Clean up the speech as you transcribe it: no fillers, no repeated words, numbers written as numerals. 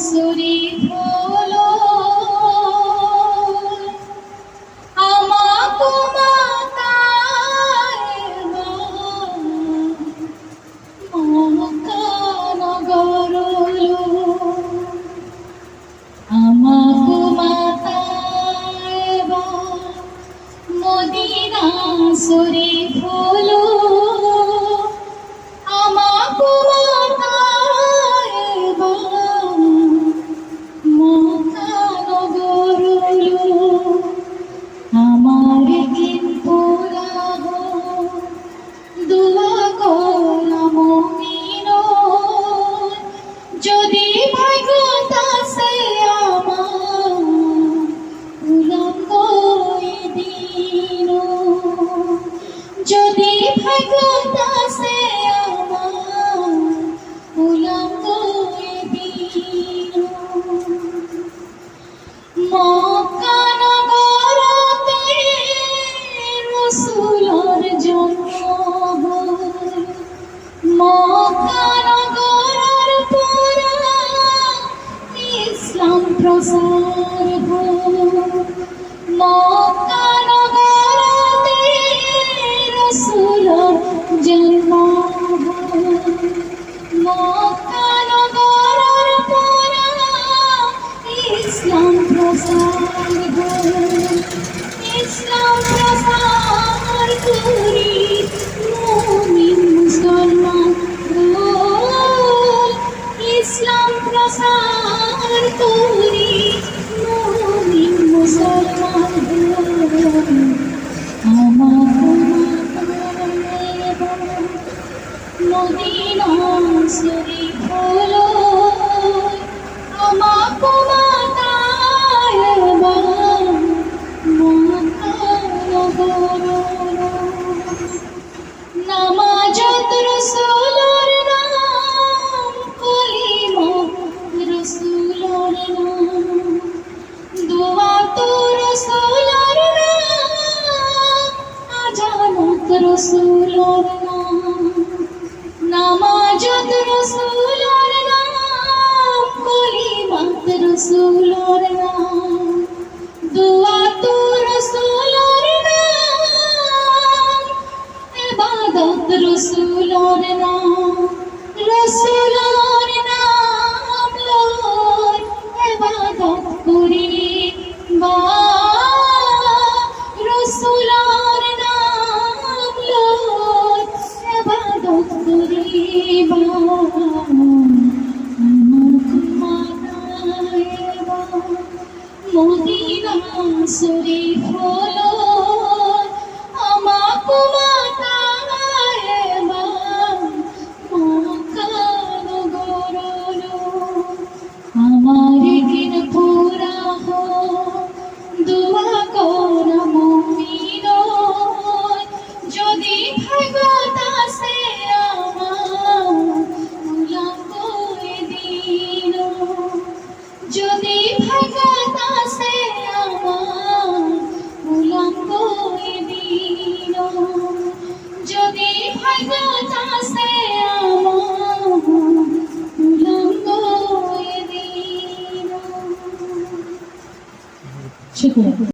সুরি হলো আমাকো মাতায় মক্কা-নগরলো আমাকো মাতায় মদিনা সুরি হলো আমাকো যদি ভাগ্যতাসে আমার উলঙ্গ দিন যদি ভাগ্যতাসে আমার উলঙ্গ দিন মক্কা নগরতে রাসূলের জন্ম মক্কা নগরের পুরা ইসলাম প্রসার মক্কা নগরতে রাসূলের জন্ম মক্কা নগরের পুরা ইসলাম প্রসার ইসলাম প্রসার করি মুমিন মুসলমান ইসলাম প্রসার করি মুমিন মুসলমান মদিনা শরীফ হলো আমাকো মাতায় মক্কা-নগরলো নামাজত রাসূলের নাম কলিমা রাসূলের নাম দোয়া তো রাসূলের নাম আজানত রাসূলের নাম নামাজত রাসূলের নাম কলিমা রাসূলের নাম দোয়া তো রাসূলের নাম ইবাদত রাসূলের নাম রাসূলের নাম লই ইবাদত করি বা রাসূলের নাম লই ইবাদত করি বা মদিনা শরীফ হলো আমাকো মাতায় মক্কা-নগরলো আমার দিন পুরা হো দোয়া কর মুমিন যদি ভাগ্যতাসে আমার উলঙ্গ দিন যদি ভাগ্যতাসে আমার উলঙ্গ দিন যদি ভাগ্যতাসে আমার উলঙ্গ দিন। শুকরিয়া।